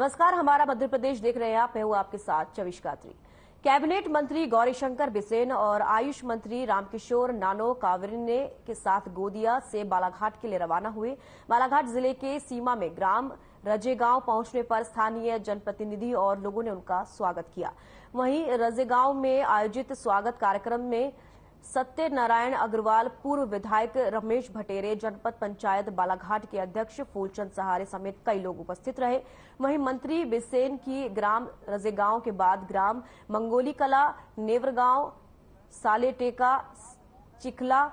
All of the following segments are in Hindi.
नमस्कार, हमारा मध्य प्रदेश देख रहे हैं आप। मैं हूं आपके साथ चविश कात्री। कैबिनेट मंत्री गौरीशंकर बिसेन और आयुष मंत्री रामकिशोर नानो कावरिने के साथ गोदिया से बालाघाट के लिए रवाना हुए। बालाघाट जिले के सीमा में ग्राम रजेगांव पहुंचने पर स्थानीय जनप्रतिनिधि और लोगों ने उनका स्वागत किया। वहीं रजेगांव में आयोजित स्वागत कार्यक्रम में सत्यनारायण अग्रवाल, पूर्व विधायक रमेश भटेरे, जनपद पंचायत बालाघाट के अध्यक्ष फूलचंद सहारे समेत कई लोग उपस्थित रहे। वहीं मंत्री बिसेन की ग्राम रजेगांव के बाद ग्राम मंगोली कला, नेवरगांव, सालेटेका, चिखला,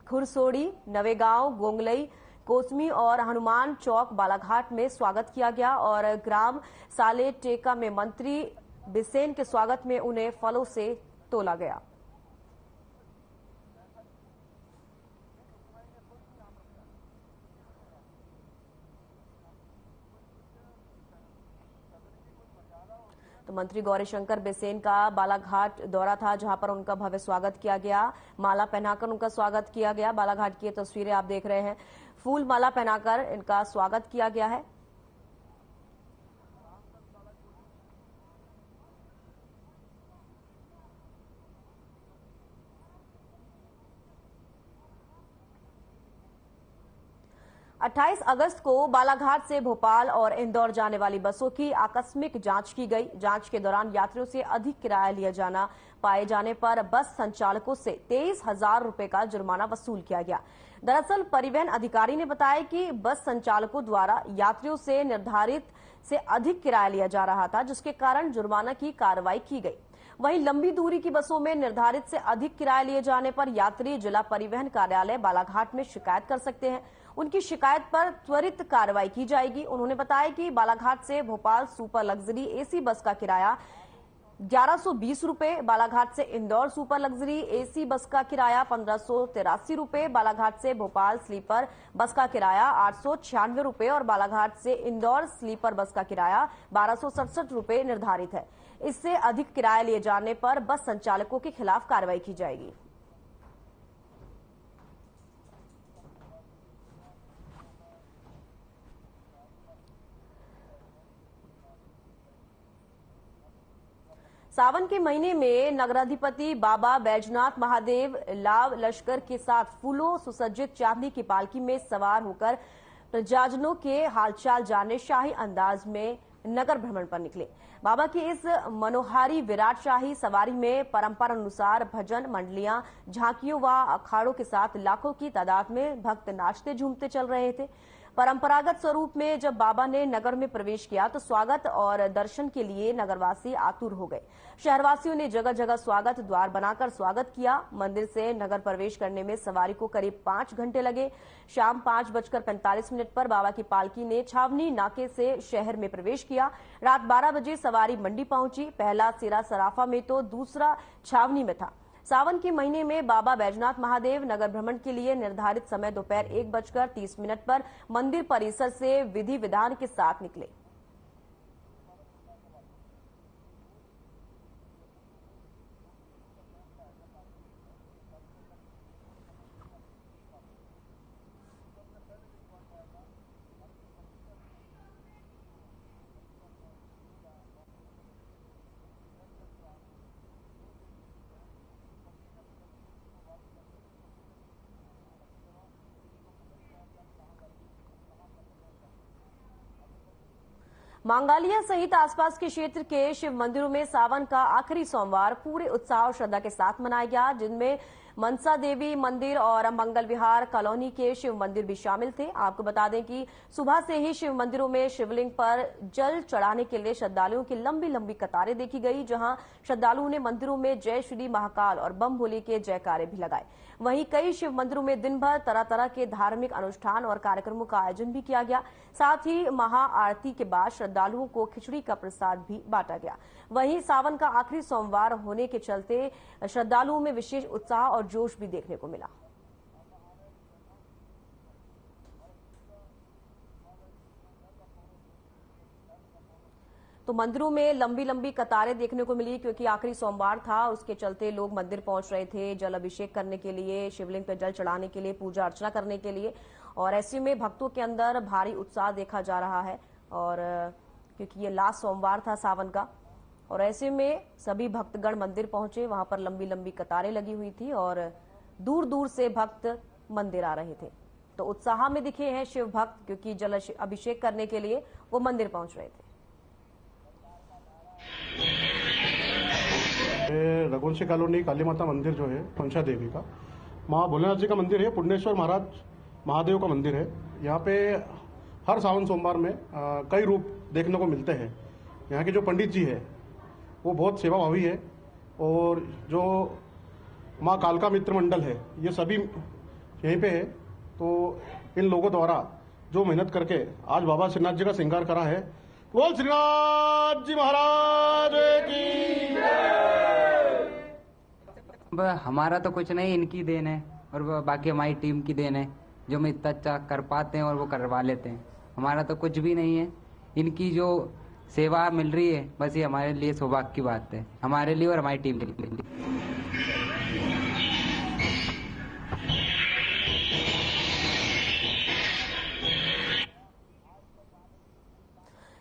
खुरसोड़ी, नवेगांव, गोंगलई, कोसमी और हनुमान चौक बालाघाट में स्वागत किया गया और ग्राम सालेटेका में मंत्री बिसेन के स्वागत में उन्हें फलों से तोला गया। तो मंत्री गौरीशंकर बिसेन का बालाघाट दौरा था, जहां पर उनका भव्य स्वागत किया गया। माला पहनाकर उनका स्वागत किया गया। बालाघाट की तस्वीरें आप देख रहे हैं। फूल माला पहनाकर इनका स्वागत किया गया है। अट्ठाईस अगस्त को बालाघाट से भोपाल और इंदौर जाने वाली बसों की आकस्मिक जांच की गई। जांच के दौरान यात्रियों से अधिक किराया लिया जाना पाए जाने पर बस संचालकों से 23,000 रुपए का जुर्माना वसूल किया गया। दरअसल परिवहन अधिकारी ने बताया कि बस संचालकों द्वारा यात्रियों से निर्धारित से अधिक किराया लिया जा रहा था, जिसके कारण जुर्माना की कार्रवाई की गई। वहीं लंबी दूरी की बसों में निर्धारित से अधिक किराया लिए जाने पर यात्री जिला परिवहन कार्यालय बालाघाट में शिकायत कर सकते हैं। उनकी शिकायत पर त्वरित कार्रवाई की जाएगी। उन्होंने बताया कि बालाघाट से Bhopal super luxury AC bus का किराया 1120 रुपए, बालाघाट से Indore super luxury AC bus का किराया 1583 रुपए, बालाघाट से भोपाल स्लीपर बस का किराया 896 रुपए और बालाघाट से इंदौर स्लीपर बस का किराया 1267 रुपए निर्धारित है। इससे अधिक किराया लिए जाने पर बस संचालकों के खिलाफ कार्रवाई की जाएगी। सावन के महीने में नगराधिपति बाबा बैजनाथ महादेव लाव लश्कर के साथ फूलों सुसज्जित चांदी की पालकी में सवार होकर प्रजाजनों के हालचाल जानने शाही अंदाज में नगर भ्रमण पर निकले। बाबा की इस मनोहारी विराट शाही सवारी में परंपरा अनुसार भजन मंडलियां, झांकियों व अखाड़ों के साथ लाखों की तादाद में भक्त नाचते झूमते चल रहे थे। परंपरागत स्वरूप में जब बाबा ने नगर में प्रवेश किया तो स्वागत और दर्शन के लिए नगरवासी आतुर हो गए। शहरवासियों ने जगह जगह स्वागत द्वार बनाकर स्वागत किया। मंदिर से नगर प्रवेश करने में सवारी को करीब 5 घंटे लगे। शाम 5:45 पर बाबा की पालकी ने छावनी नाके से शहर में प्रवेश किया। रात 12 बजे सवारी मंडी पहुंची। पहला सिरा सराफा में तो दूसरा छावनी में था। सावन के महीने में बाबा बैजनाथ महादेव नगर भ्रमण के लिए निर्धारित समय दोपहर 1:30 पर मंदिर परिसर से विधि विधान के साथ निकले। मांगालिया सहित आसपास के क्षेत्र के शिव मंदिरों में सावन का आखिरी सोमवार पूरे उत्साह और श्रद्धा के साथ मनाया गया, जिनमें मनसा देवी मंदिर और मंगल विहार कॉलोनी के शिव मंदिर भी शामिल थे। आपको बता दें कि सुबह से ही शिव मंदिरों में शिवलिंग पर जल चढ़ाने के लिए श्रद्धालुओं की लंबी लंबी कतारें देखी गई, जहां श्रद्धालुओं ने मंदिरों में जय श्री महाकाल और बम भोले के जयकारे भी लगाए। वहीं कई शिव मंदिरों में दिन भर तरह तरह के धार्मिक अनुष्ठान और कार्यक्रमों का आयोजन भी किया गया। साथ ही महाआरती के बाद श्रद्धालुओं को खिचड़ी का प्रसाद भी बांटा गया। वहीं सावन का आखिरी सोमवार होने के चलते श्रद्धालुओं में विशेष उत्साह और जोश भी देखने को मिला। तो मंदिरों में लंबी लंबी कतारें देखने को मिली, क्योंकि आखिरी सोमवार था, उसके चलते लोग मंदिर पहुंच रहे थे जल अभिषेक करने के लिए, शिवलिंग पर जल चढ़ाने के लिए, पूजा अर्चना करने के लिए। और ऐसे में भक्तों के अंदर भारी उत्साह देखा जा रहा है। और क्योंकि ये लास्ट सोमवार था सावन का, और ऐसे में सभी भक्तगण मंदिर पहुंचे। वहां पर लंबी लंबी कतारें लगी हुई थी और दूर दूर से भक्त मंदिर आ रहे थे। तो उत्साह में दिखे हैं शिव भक्त, क्योंकि जल अभिषेक करने के लिए वो मंदिर पहुंच रहे थे। रघुवंशी कॉलोनी काली माता मंदिर जो है पंचा देवी का, माँ भोलेनाथ जी का मंदिर है, पुण्येश्वर महाराज महादेव का मंदिर है। यहाँ पे हर सावन सोमवार में कई रूप देखने को मिलते हैं। यहाँ के जो पंडित जी है वो बहुत सेवाभावी है, और जो माँ कालका मित्र मंडल है ये सभी यहीं पे है। तो इन लोगों द्वारा जो मेहनत करके आज बाबा श्रीनाथ जी का श्रृंगार करा है, बोल श्रीनाथ जी महाराज की जय। हमारा तो कुछ नहीं, इनकी देन है और बाकी हमारी टीम की देन है जो हम इतना अच्छा कर पाते हैं और वो करवा लेते हैं। हमारा तो कुछ भी नहीं है, इनकी जो सेवा मिल रही है बस ये हमारे लिए सौभाग्य की बात है, हमारे लिए और हमारी टीम के लिए।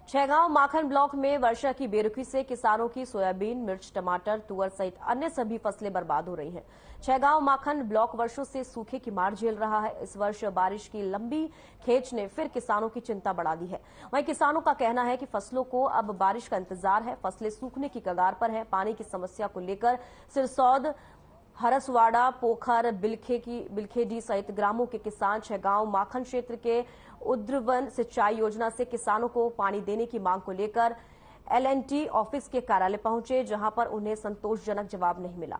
छैगांव माखन ब्लॉक में वर्षा की बेरुखी से किसानों की सोयाबीन, मिर्च, टमाटर, तुअर सहित अन्य सभी फसलें बर्बाद हो रही हैं। छैगांव माखन ब्लॉक वर्षों से सूखे की मार झेल रहा है। इस वर्ष बारिश की लंबी खेच ने फिर किसानों की चिंता बढ़ा दी है। वहीं किसानों का कहना है कि फसलों को अब बारिश का इंतजार है, फसलें सूखने की कगार पर है। पानी की समस्या को लेकर सिरसौद, हरसवाड़ा, पोखर, बिलखेडी सहित ग्रामों के किसान छैगांव माखन क्षेत्र के उद्रवन सिंचाई योजना से किसानों को पानी देने की मांग को लेकर LNT ऑफिस के कार्यालय पहुंचे, जहां पर उन्हें संतोषजनक जवाब नहीं मिला।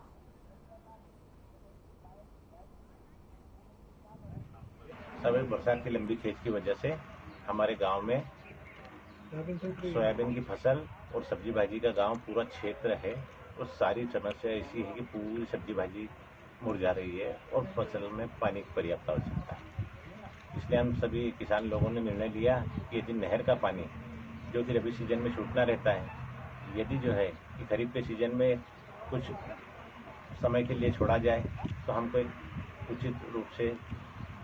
सभी बरसात की लंबी खेच की वजह से हमारे गांव में सोयाबीन की फसल और सब्जी भाजी का गांव पूरा क्षेत्र है, और सारी समस्या ऐसी है कि पूरी सब्जी भाजी मुरझा रही है और फसल में पानी की पर्याप्त आवश्यकता है। इसलिए हम सभी किसान लोगों ने निर्णय लिया कि यदि नहर का पानी जो कि रबी सीजन में छूटना रहता है, यदि जो है कि खरीफ के सीजन में कुछ समय के लिए छोड़ा जाए तो हमको एक उचित रूप से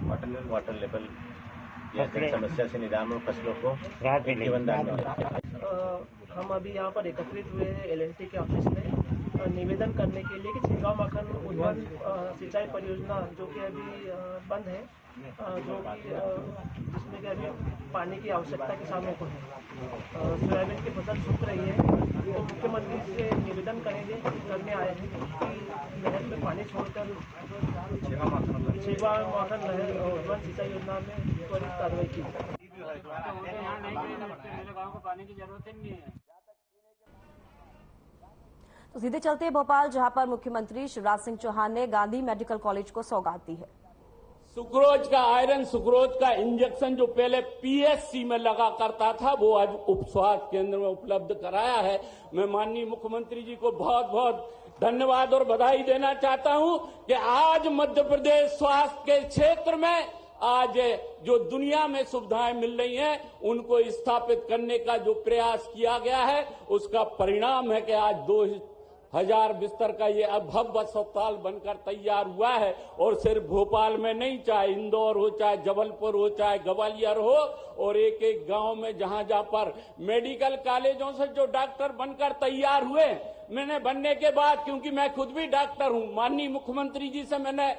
वाटर लेवल या समस्या से निदान और फसलों को जीवनदान मिले। हम अभी यहाँ पर एकत्रित हुए हैं LNT के ऑफिस में निवेदन करने के लिए कि छैगांव माखन उद्वन सिंचाई परियोजना जो कि अभी बंद है, जो कि जिसमें कि अभी पानी की आवश्यकता किसानों को है, सोयाबीन की फसल सूख रही है, तो मुख्यमंत्री से निवेदन करने आए हैं कि नहर में पानी छोड़कर छैगांव माखन नहर उद्वन सिंचाई योजना में त्वरित कार्रवाई की जाए। तो सीधे चलते हैं भोपाल, जहां पर मुख्यमंत्री शिवराज सिंह चौहान ने गांधी मेडिकल कॉलेज को सौगात दी है। सुक्रोज का आयरन सुक्रोज का इंजेक्शन जो पहले PSC में लगा करता था वो आज उप स्वास्थ्य केंद्र में उपलब्ध कराया है। मैं माननीय मुख्यमंत्री जी को बहुत बहुत धन्यवाद और बधाई देना चाहता हूं कि आज मध्य प्रदेश स्वास्थ्य के क्षेत्र में आज जो दुनिया में सुविधाएं मिल रही हैं उनको स्थापित करने का जो प्रयास किया गया है उसका परिणाम है कि आज 2000 बिस्तर का ये भव्य अस्पताल बनकर तैयार हुआ है। और सिर्फ भोपाल में नहीं, चाहे इंदौर हो, चाहे जबलपुर हो, चाहे ग्वालियर हो, और एक एक गांव में जहां जहां पर मेडिकल कॉलेजों से जो डॉक्टर बनकर तैयार हुए, मैंने बनने के बाद, क्योंकि मैं खुद भी डॉक्टर हूं, माननीय मुख्यमंत्री जी से मैंने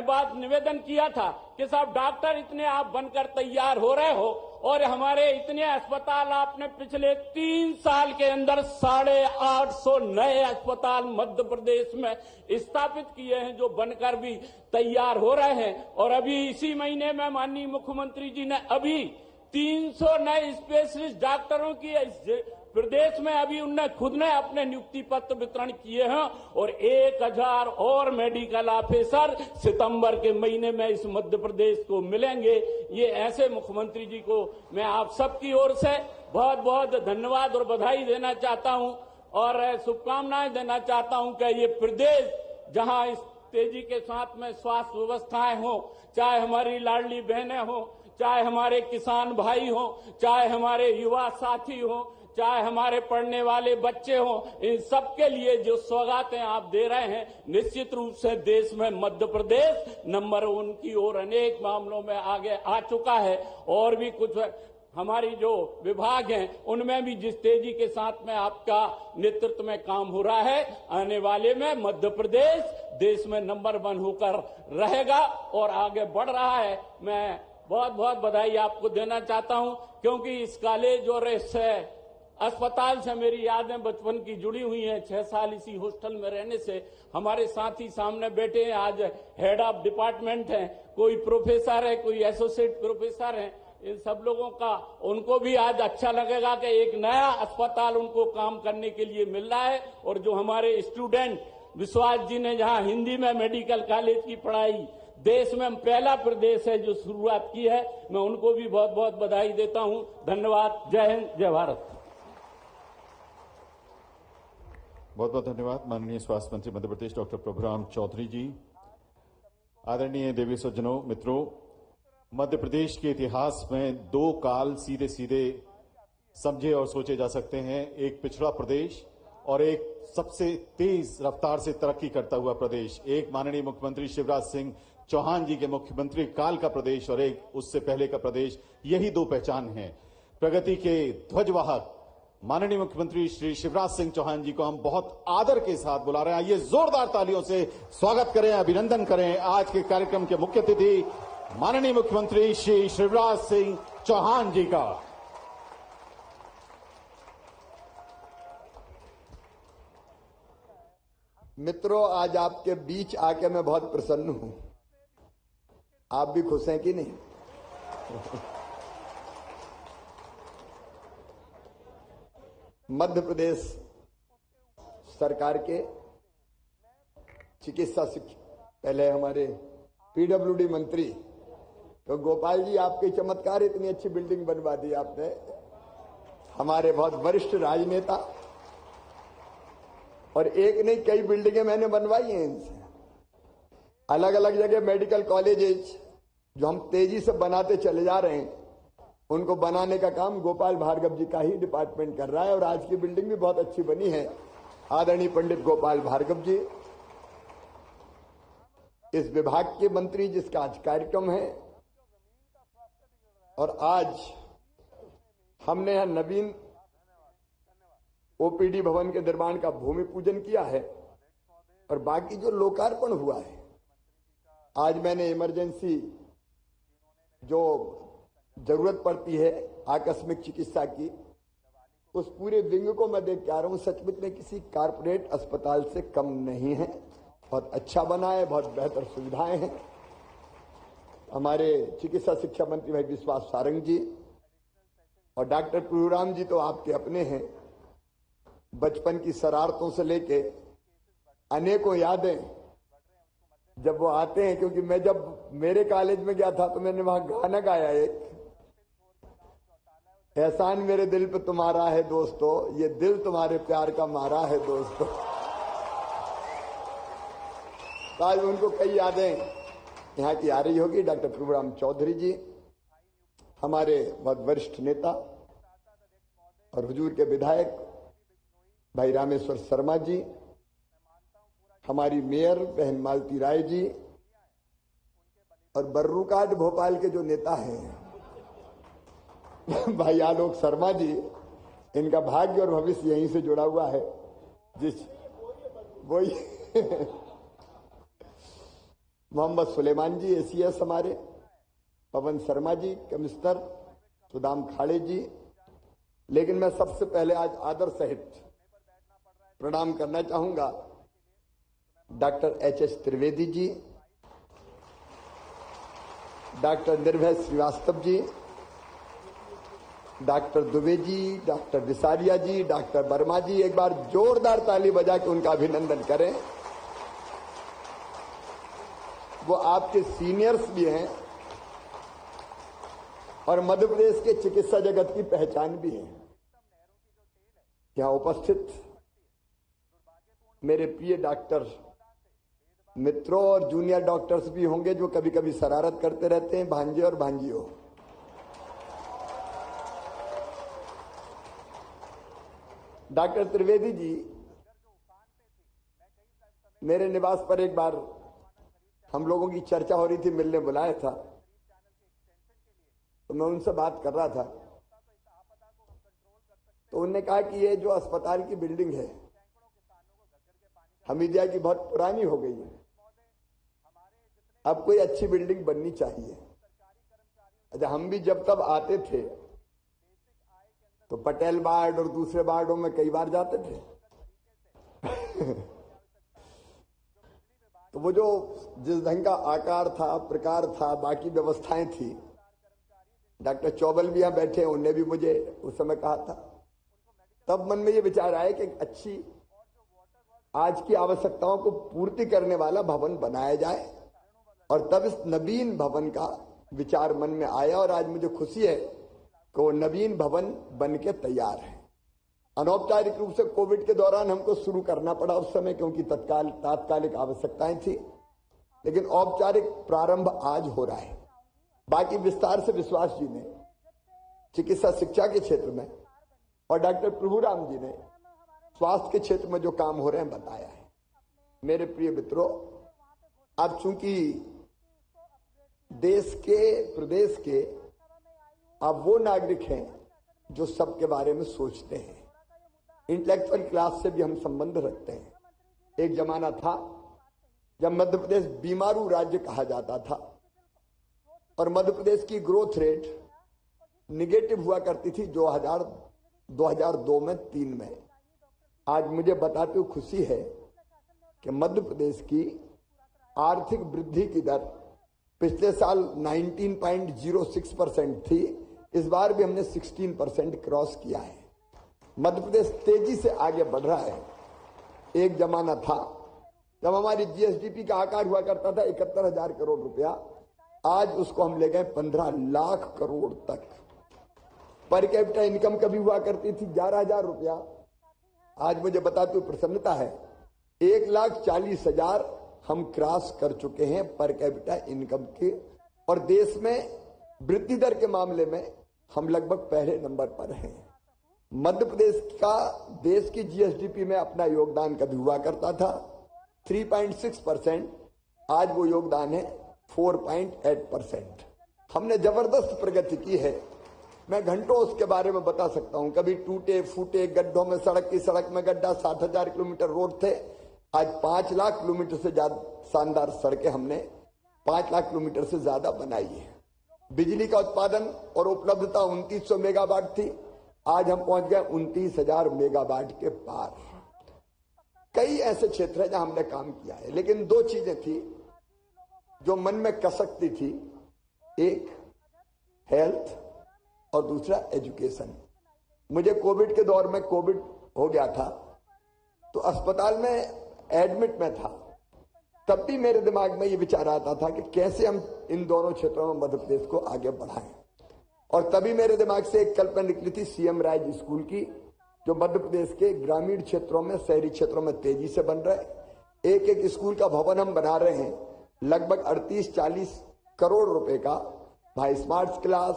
बात निवेदन किया था कि साहब डॉक्टर इतने आप बनकर तैयार हो रहे हो और हमारे इतने अस्पताल आपने पिछले 3 साल के अंदर 850 नए अस्पताल मध्य प्रदेश में स्थापित किए हैं जो बनकर भी तैयार हो रहे हैं। और अभी इसी महीने में माननीय मुख्यमंत्री जी ने अभी 300 नए स्पेशलिस्ट डॉक्टरों की प्रदेश में अभी उनने खुद ने अपने नियुक्ति पत्र वितरण किए हैं और 1000 और मेडिकल ऑफिसर सितंबर के महीने में इस मध्य प्रदेश को मिलेंगे। ये ऐसे मुख्यमंत्री जी को मैं आप सबकी ओर से बहुत बहुत धन्यवाद और बधाई देना चाहता हूं और शुभकामनाएं देना चाहता हूं कि ये प्रदेश जहां इस तेजी के साथ में स्वास्थ्य व्यवस्थाएं हो, चाहे हमारी लाडली बहनें हो, चाहे हमारे किसान भाई हो, चाहे हमारे युवा साथी हो, चाहे हमारे पढ़ने वाले बच्चे हों, इन सबके लिए जो सौगातें आप दे रहे हैं, निश्चित रूप से देश में मध्य प्रदेश नंबर 1 की ओर अनेक मामलों में आगे आ चुका है। और भी कुछ हमारी जो विभाग हैं उनमें भी जिस तेजी के साथ में आपका नेतृत्व में काम हो रहा है, आने वाले में मध्य प्रदेश देश में नंबर 1 होकर रहेगा और आगे बढ़ रहा है। मैं बहुत बहुत बधाई आपको देना चाहता हूं, क्योंकि इस कॉलेज और इस अस्पताल से मेरी यादें बचपन की जुड़ी हुई हैं। 6 साल इसी हॉस्टल में रहने से हमारे साथी सामने बैठे हैं, आज हेड ऑफ डिपार्टमेंट हैं, कोई प्रोफेसर है, कोई एसोसिएट प्रोफेसर हैं। इन सब लोगों का उनको भी आज अच्छा लगेगा कि एक नया अस्पताल उनको काम करने के लिए मिल रहा है। और जो हमारे स्टूडेंट विश्वास जी ने जहां हिंदी में मेडिकल कॉलेज की पढ़ाई देश में पहला प्रदेश है जो शुरुआत की है, मैं उनको भी बहुत बहुत बधाई देता हूं। धन्यवाद। जय हिंद, जय भारत। बहुत बहुत धन्यवाद माननीय स्वास्थ्य मंत्री मध्य प्रदेश डॉक्टर प्रभुराम चौधरी जी। आदरणीय देवी सज्जनों, मित्रों, मध्य प्रदेश के इतिहास में 2 काल सीधे सीधे समझे और सोचे जा सकते हैं। एक पिछड़ा प्रदेश और एक सबसे तेज रफ्तार से तरक्की करता हुआ प्रदेश। एक माननीय मुख्यमंत्री शिवराज सिंह चौहान जी के मुख्यमंत्री काल का प्रदेश और एक उससे पहले का प्रदेश। यही 2 पहचान है। प्रगति के ध्वजवाहक माननीय मुख्यमंत्री श्री शिवराज सिंह चौहान जी को हम बहुत आदर के साथ बुला रहे हैं। आइए जोरदार तालियों से स्वागत करें, अभिनंदन करें आज के कार्यक्रम के मुख्य अतिथि माननीय मुख्यमंत्री श्री शिवराज सिंह चौहान जी का। मित्रों, आज आपके बीच आके मैं बहुत प्रसन्न हूं। आप भी खुश हैं कि नहीं? मध्य प्रदेश सरकार के चिकित्सा शिक्षा पहले हमारे पीडब्ल्यूडी मंत्री तो गोपाल जी, आपके चमत्कार, इतनी अच्छी बिल्डिंग बनवा दी आपने। हमारे बहुत वरिष्ठ राजनेता, और एक नहीं कई बिल्डिंगें मैंने बनवाई हैं इनसे। अलग अलग जगह मेडिकल कॉलेजेस जो हम तेजी से बनाते चले जा रहे हैं, उनको बनाने का काम गोपाल भार्गव जी का ही डिपार्टमेंट कर रहा है। और आज की बिल्डिंग भी बहुत अच्छी बनी है। आदरणीय पंडित गोपाल भार्गव जी इस विभाग के मंत्री, जिसका आज कार्यक्रम है। और आज हमने यहां नवीन ओपीडी भवन के निर्माण का भूमि पूजन किया है और बाकी जो लोकार्पण हुआ है। आज मैंने इमरजेंसी जो जरूरत पड़ती है आकस्मिक चिकित्सा की, उस पूरे विंग को मैं देख के आ रहा हूं। सचमुच में किसी कारपोरेट अस्पताल से कम नहीं है। बहुत अच्छा बना है, बहुत बेहतर सुविधाएं हैं। हमारे चिकित्सा शिक्षा मंत्री भाई विश्वास सारंग जी और डॉक्टर प्रभुराम जी तो आपके अपने हैं। बचपन की शरारतों से लेके अनेकों यादें जब वो आते हैं, क्योंकि मैं जब मेरे कॉलेज में गया था तो मैंने वहां गाना गाया एक, एहसान मेरे दिल पे तुम्हारा है दोस्तों, ये दिल तुम्हारे प्यार का मारा है दोस्तों। तो आज उनको कई यादें यहाँ की आ रही होगी। डॉक्टर प्रभुराम चौधरी जी हमारे बहुत वरिष्ठ नेता और हुजूर के विधायक भाई रामेश्वर शर्मा जी, हमारी मेयर बहन मालती राय जी और बर्रुकाट भोपाल के जो नेता हैं भाई आलोक शर्मा जी, इनका भाग्य और भविष्य यहीं से जुड़ा हुआ है। जिस वही मोहम्मद सुलेमान जी एसीएस हमारे, पवन शर्मा जी कमिश्नर, सुदाम खाड़े जी। लेकिन मैं सबसे पहले आज आदर सहित प्रणाम करना चाहूंगा doctor HS Trivedi ji, doctor निर्भय श्रीवास्तव जी, डॉक्टर दुबे जी, डॉक्टर विसारिया जी, डॉक्टर वर्मा जी। एक बार जोरदार ताली बजा के उनका अभिनंदन करें। वो आपके सीनियर्स भी हैं और मध्य प्रदेश के चिकित्सा जगत की पहचान भी है। यहां उपस्थित मेरे प्रिय डॉक्टर मित्रों और जूनियर डॉक्टर्स भी होंगे जो कभी कभी शरारत करते रहते हैं, भांजे और भांजियों। डॉक्टर त्रिवेदी जी मेरे निवास पर एक बार हम लोगों की चर्चा हो रही थी, मिलने बुलाया था तो मैं उनसे बात कर रहा था। तो उन्होंने कहा कि ये जो अस्पताल की बिल्डिंग है हमीदिया की बहुत पुरानी हो गई है, अब कोई अच्छी बिल्डिंग बननी चाहिए। अच्छा, हम भी जब तब आते थे तो पटेल वार्ड और दूसरे वार्डों में कई बार जाते थे तो वो जो जिस ढंग का आकार था, प्रकार था, बाकी व्यवस्थाएं थी, डॉक्टर चौबल भी यहां बैठे, उन्होंने भी मुझे उस समय कहा था। तब मन में ये विचार आया कि अच्छी आज की आवश्यकताओं को पूर्ति करने वाला भवन बनाया जाए, और तब इस नवीन भवन का विचार मन में आया और आज मुझे खुशी है कि वो नवीन भवन बन के तैयार है। अनौपचारिक रूप से कोविड के दौरान हमको शुरू करना पड़ा उस समय, क्योंकि तात्कालिक आवश्यकताएं थी, लेकिन औपचारिक प्रारंभ आज हो रहा है। बाकी विस्तार से विश्वास जी ने चिकित्सा शिक्षा के क्षेत्र में और डॉक्टर प्रभुराम जी ने स्वास्थ्य के क्षेत्र में जो काम हो रहे हैं बताया है। मेरे प्रिय मित्रों, आप चूंकि देश के, प्रदेश के आप वो नागरिक हैं जो सबके बारे में सोचते हैं, इंटेलेक्चुअल क्लास से भी हम संबंध रखते हैं। एक जमाना था जब मध्य प्रदेश बीमारू राज्य कहा जाता था और मध्य प्रदेश की ग्रोथ रेट निगेटिव हुआ करती थी 2002 में 3 में। आज मुझे बताते हुए खुशी है कि मध्य प्रदेश की आर्थिक वृद्धि की दर पिछले साल 19.06% थी, इस बार भी हमने 16% क्रॉस किया है। मध्य प्रदेश तेजी से आगे बढ़ रहा है। एक जमाना था जब हमारी जीएसडीपी का आकार हुआ करता था 71,000 करोड़ रुपया, आज उसको हम ले गए 15 लाख करोड़ तक। पर कैपिटा इनकम कभी हुआ करती थी 11,000 रुपया, आज मुझे बताते हुए प्रसन्नता है 1,40,000 हम क्रॉस कर चुके हैं पर कैपिटा इनकम के, और देश में वृद्धि दर के मामले में हम लगभग पहले नंबर पर हैं। मध्य प्रदेश का देश की जीएसडीपी में अपना योगदान कभी हुआ करता था 3.6%, आज वो योगदान है 4.8%। हमने जबरदस्त प्रगति की है। मैं घंटों उसके बारे में बता सकता हूं। कभी टूटे फूटे गड्ढों में सड़क में गड्ढा, 60,000 किलोमीटर रोड थे, आज 5 लाख किलोमीटर से ज्यादा शानदार सड़कें हमने 5 लाख किलोमीटर से ज्यादा बनाई है। बिजली का उत्पादन और उपलब्धता 2900 मेगावाट थी, आज हम पहुंच गए 29,000 मेगावाट के पार। कई ऐसे क्षेत्र हैं जहां हमने काम किया है, लेकिन 2 चीजें थी जो मन में कसकती थी, एक हेल्थ और दूसरा एजुकेशन। मुझे कोविड के दौर में कोविड हो गया था तो अस्पताल में एडमिट में था, तब भी मेरे दिमाग में ये विचार आता था कि कैसे हम इन दोनों क्षेत्रों में मध्य प्रदेश को आगे बढ़ाएं। और तभी मेरे दिमाग से एक कल्पना निकली थी सीएम राइज स्कूल की, जो मध्य प्रदेश के ग्रामीण क्षेत्रों में, शहरी क्षेत्रों में तेजी से बन रहे। एक स्कूल का भवन हम बना रहे हैं लगभग 38-40 करोड़ रुपए का। वहां स्मार्ट क्लास,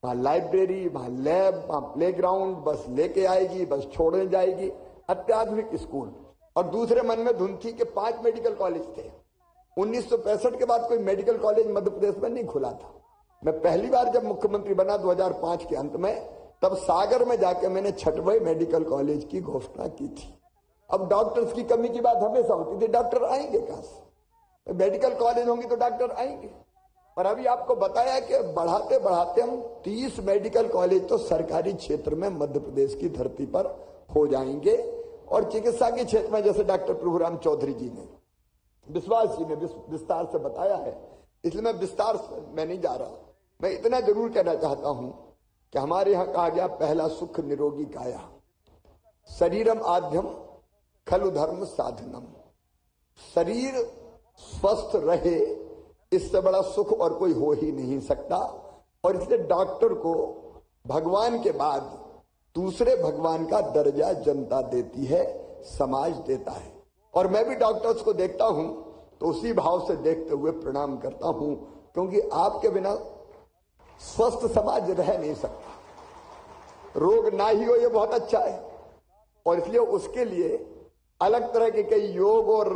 वहां लाइब्रेरी, वहां लैब, वहां प्लेग्राउंड, बस लेके आएगी, बस छोड़ने जाएगी, अत्याधुनिक स्कूल। और दूसरे मन में धुन थी कि 5 मेडिकल कॉलेज थे। 1965 के बाद कोई मेडिकल कॉलेज मध्य प्रदेश में नहीं खुला था। मैं पहली बार जब मुख्यमंत्री बना 2005 के अंत में, तब सागर में जाकर मैंने 6वें मेडिकल कॉलेज की घोषणा की थी। अब डॉक्टर्स की कमी की बात हमेशा होती थी, डॉक्टर आएंगे कहां से? मेडिकल कॉलेज होंगे तो डॉक्टर आएंगे। और अभी आपको बताया कि बढ़ाते बढ़ाते हम 30 मेडिकल कॉलेज तो सरकारी क्षेत्र में मध्य प्रदेश की धरती पर हो जाएंगे। और चिकित्सा के क्षेत्र में जैसे डॉक्टर प्रभुराम चौधरी जी ने, विश्वास जी ने विस्तार से बताया है, इसलिए मैं विस्तार में नहीं जा रहा। मैं इतना जरूर कहना चाहता हूं कि हमारे यहां कहा गया पहला सुख निरोगी काया, शरीरम आद्यम खलु धर्म साधनम। शरीर स्वस्थ रहे, इससे बड़ा सुख और कोई हो ही नहीं सकता। और इसलिए डॉक्टर को भगवान के बाद दूसरे भगवान का दर्जा जनता देती है, समाज देता है। और मैं भी डॉक्टर्स को देखता हूं तो उसी भाव से देखते हुए प्रणाम करता हूं, क्योंकि आपके बिना स्वस्थ समाज रह नहीं सकता। रोग ना ही हो ये बहुत अच्छा है, और इसलिए उसके लिए अलग तरह के कई योग और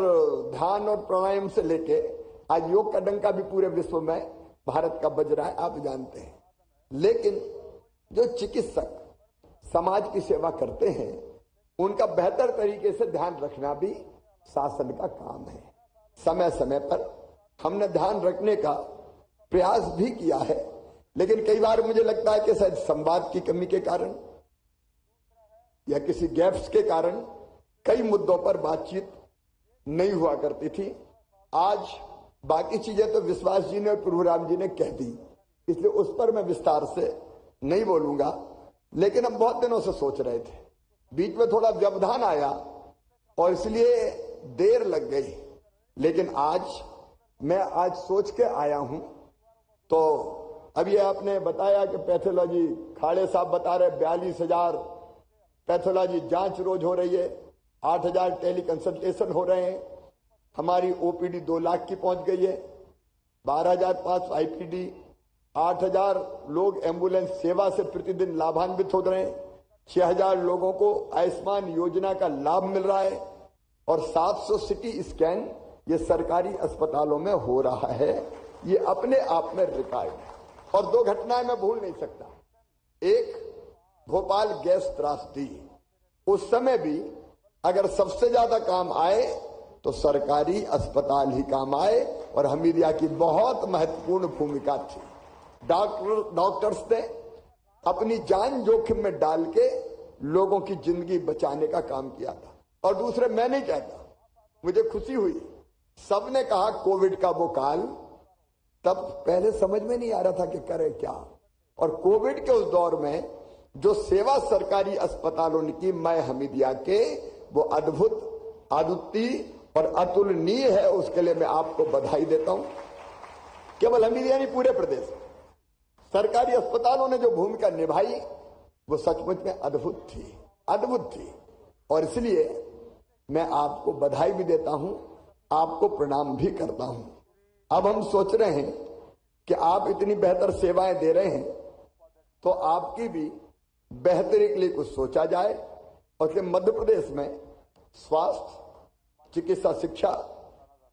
ध्यान और प्राणायाम से लेके आज योग का डंका भी पूरे विश्व में भारत का बज रहा है, आप जानते हैं। लेकिन जो चिकित्सक समाज की सेवा करते हैं उनका बेहतर तरीके से ध्यान रखना भी शासन का काम है। समय समय पर हमने ध्यान रखने का प्रयास भी किया है, लेकिन कई बार मुझे लगता है कि शायद संवाद की कमी के कारण या किसी गैप्स के कारण कई मुद्दों पर बातचीत नहीं हुआ करती थी। आज बाकी चीजें तो विश्वास जी ने और प्रभुराम जी ने कह दी, इसलिए उस पर मैं विस्तार से नहीं बोलूंगा। लेकिन हम बहुत दिनों से सोच रहे थे, बीच में थोड़ा व्यवधान आया और इसलिए देर लग गई, लेकिन आज मैं सोच के आया हूं। तो अब ये आपने बताया कि पैथोलॉजी, खाड़े साहब बता रहे 42,000 पैथोलॉजी जांच रोज हो रही है, 8,000 टेली कंसल्टेशन हो रहे हैं, हमारी ओपीडी 2 लाख की पहुंच गई है, 12,500 आईपीडी, 8,000 लोग एम्बुलेंस सेवा से प्रतिदिन लाभान्वित हो रहे हैं, 6,000 लोगों को आयुष्मान योजना का लाभ मिल रहा है और 700 सिटी स्कैन ये सरकारी अस्पतालों में हो रहा है। ये अपने आप में रिकॉर्ड है। और 2 घटनाएं मैं भूल नहीं सकता। एक, भोपाल गैस त्रासदी, उस समय भी अगर सबसे ज्यादा काम आए तो सरकारी अस्पताल ही काम आए और हमीदिया की बहुत महत्वपूर्ण भूमिका थी। डॉक्टर्स ने अपनी जान जोखिम में डाल के लोगों की जिंदगी बचाने का काम किया था। और दूसरे, मैं नहीं कहता, मुझे खुशी हुई, सबने कहा कोविड का वो काल, तब पहले समझ में नहीं आ रहा था कि करे क्या। और कोविड के उस दौर में जो सेवा सरकारी अस्पतालों ने की, मैं हमीदिया के, वो अद्भुत, अद्वितीय और अतुलनीय है। उसके लिए मैं आपको बधाई देता हूं। केवल हमीदिया नहीं, पूरे प्रदेश में सरकारी अस्पतालों ने जो भूमिका निभाई वो सचमुच में अद्भुत थी, अद्भुत थी। और इसलिए मैं आपको बधाई भी देता हूं, आपको प्रणाम भी करता हूं। अब हम सोच रहे हैं कि आप इतनी बेहतर सेवाएं दे रहे हैं तो आपकी भी बेहतरी के लिए कुछ सोचा जाए। और फिर मध्य प्रदेश में स्वास्थ्य, चिकित्सा, शिक्षा,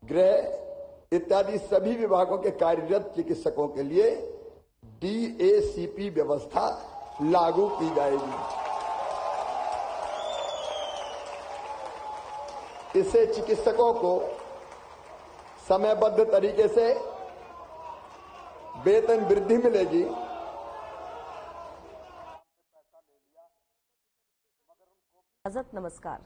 गृह इत्यादि सभी विभागों के कार्यरत चिकित्सकों के लिए DACP व्यवस्था लागू की जाएगी। इससे चिकित्सकों को समयबद्ध तरीके से वेतन वृद्धि मिलेगी। नमस्कार।